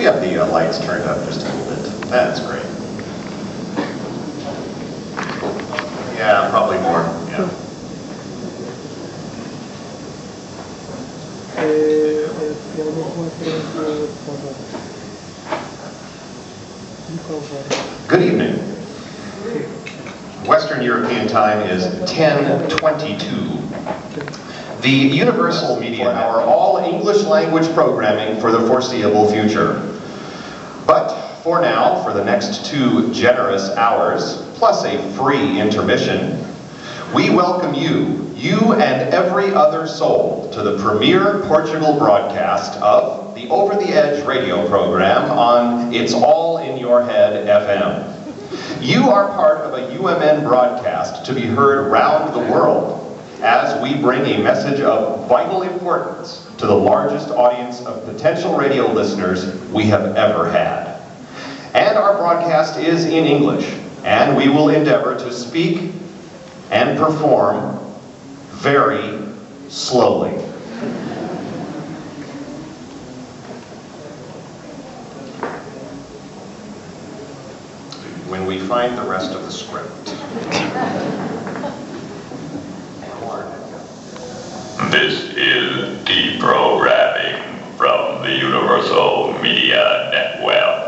we have the lights turned up just a little bit? That's great. Yeah, probably more. Yeah. Good evening. Western European time is 10:22. The Universal Media Hour, all English language programming for the foreseeable future. But for now, for the next 2 generous hours, plus a free intermission, we welcome you and every other soul, to the premiere Portugal broadcast of the Over the Edge radio program on It's All in Your Head FM. You are part of a UMN broadcast to be heard round the world as we bring a message of vital importance to the largest audience of potential radio listeners we have ever had. And our broadcast is in English, and we will endeavor to speak and perform very slowly. When we find the rest of the script. This is deprogramming from the Universal Media Network.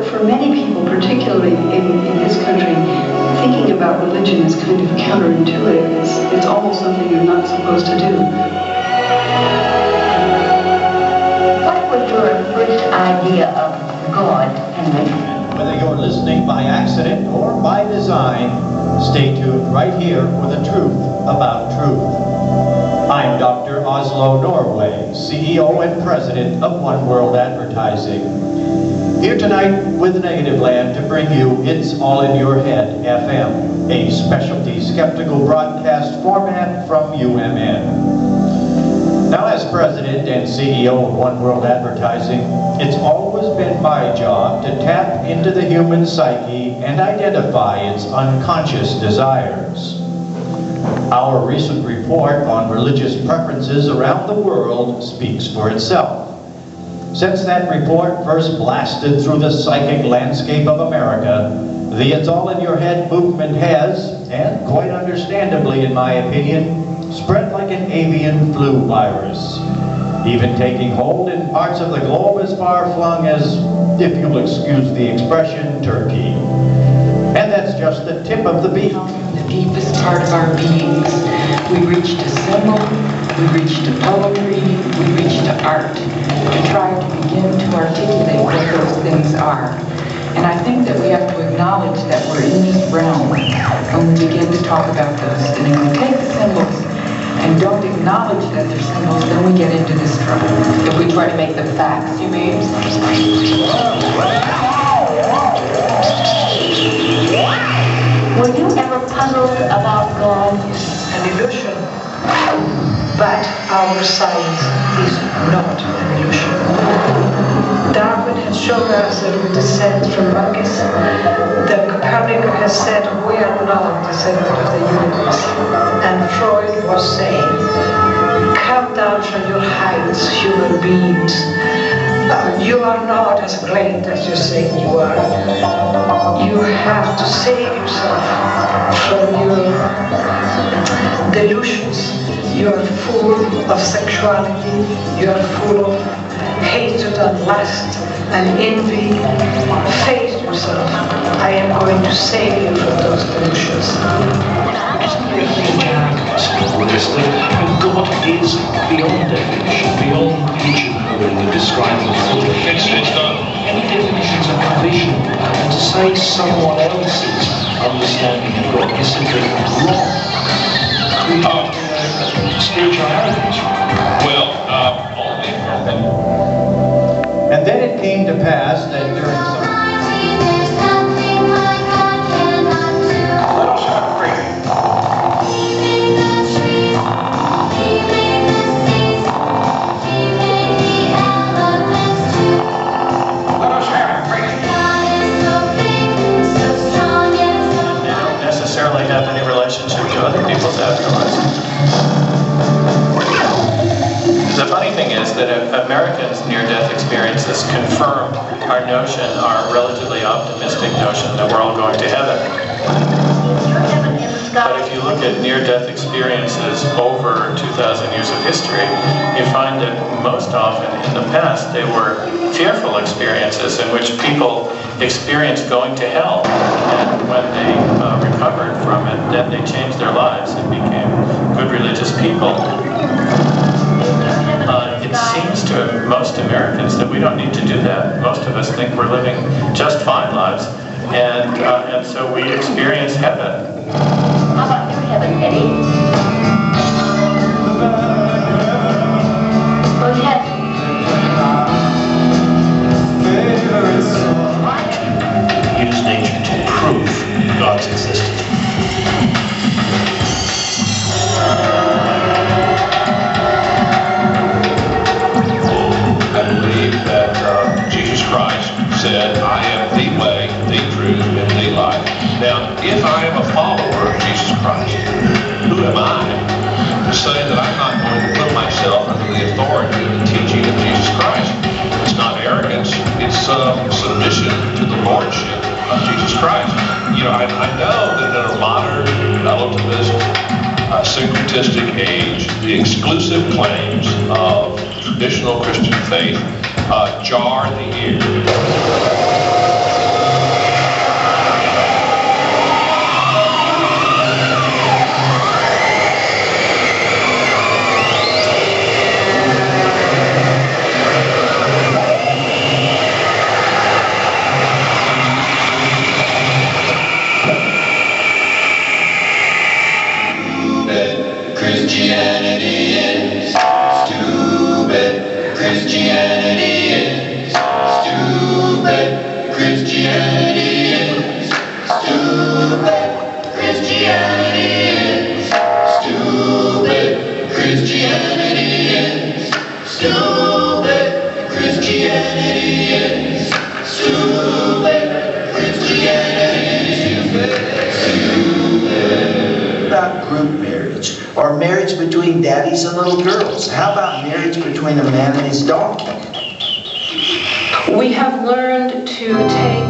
For many people, particularly in this country, thinking about religion is kind of counterintuitive. It's almost something you're not supposed to do. What was your first idea of God, Henry? Whether you're listening by accident or by design, stay tuned right here for the truth about truth. I'm Dr. Oslo Norway, CEO and President of One World Advertising. Here tonight with Negativland to bring you It's All in Your Head FM, a specialty skeptical broadcast format from UMN. Now, as President and CEO of One World Advertising, it's always been my job to tap into the human psyche and identify its unconscious desires. Our recent report on religious preferences around the world speaks for itself. Since that report first blasted through the psychic landscape of America, the It's All in Your Head movement has, and quite understandably in my opinion, spread like an avian flu virus, even taking hold in parts of the globe as far-flung as, if you'll excuse the expression, Turkey. And that's just the tip of the beat. The deepest part of our beings. We reach to symbol, we reach to poetry, we reach to art, to try to begin to articulate what those things are. And I think that we have to acknowledge that we're in this realm when we begin to talk about those. And if we take the symbols and don't acknowledge that they're symbols, then we get into this trouble. If we try to make them facts, you mean? Were you ever puzzled about God? An illusion, but our science is not an illusion. Darwin has shown us that we descend from monkeys. The Copernicus has said we are not the center of the universe. And Freud was saying, come down from your heights, human beings. You are not as great as you say you are. You have to save yourself from your delusions. You are full of sexuality. You are full of hatred and lust and envy. Face yourself. I am going to save you from those delusions. Buddhistic, and God is beyond definition, beyond pigeonholing and describing fully. Any definitions are provisional, and to say someone else's understanding of God is simply wrong. Spiritual arrogance. Well, And then it came to pass that during some... Let us have prayer. Americans' near-death experiences confirm our notion, our relatively optimistic notion that we're all going to heaven. But if you look at near-death experiences over 2,000 years of history, you find that most often in the past they were fearful experiences in which people experienced going to hell, and when they recovered from it, then they changed their lives and became good religious people. It seems to most Americans that we don't need to do that. Most of us think we're living just fine lives, and so we experience heaven. How about your heaven, Eddie? Oh, yes. Use nature to prove God's existence. I believe that Jesus Christ said, I am the way, the truth, and the life. Now, if I am a follower of Jesus Christ, who am I to say that I'm not going to put myself under the authority and the teaching of Jesus Christ? It's not arrogance, it's submission to the lordship of Jesus Christ. You know, I know that in a modern, relativist, syncretistic age, the exclusive claims of traditional Christian faith jar the ear. Christianity is stupid. Christianity is stupid. Christianity is stupid. Christianity is stupid. Christianity is stupid. Christianity is stupid. Christianity is stupid. About group marriage, or marriage between daddies and little girls. How about marriage between a man and his donkey? We have learned to take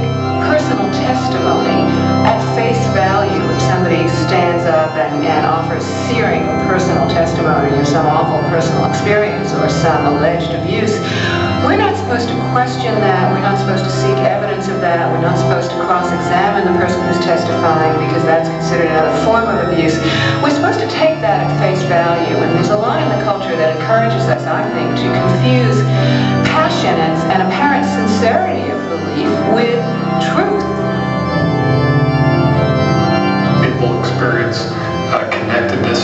personal testimony at face value. If somebody stands up and offers searing personal testimony of some awful personal experience or some alleged abuse, we're not supposed to question that. We're not supposed to seek evidence of that. We're not supposed to cross-examine the person who's testifying because that's considered another form of abuse. We're supposed to take that at face value, and there's a lot in the culture that encourages us, I think, to confuse passion and apparent sincerity of belief with truth. People experience connectedness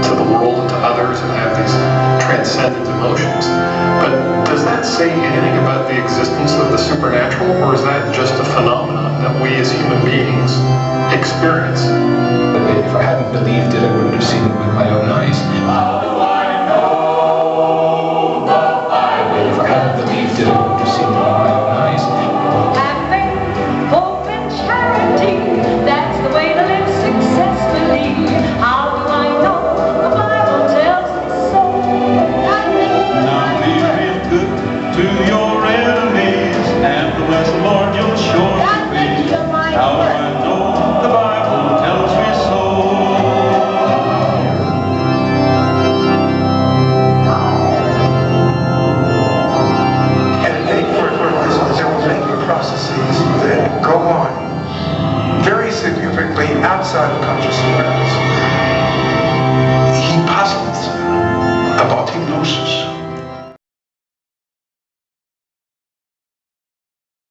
to the world and to others and have these transcendent emotions. But does that say anything about the existence of the supernatural, or is that just a phenomenon that we as human beings experience?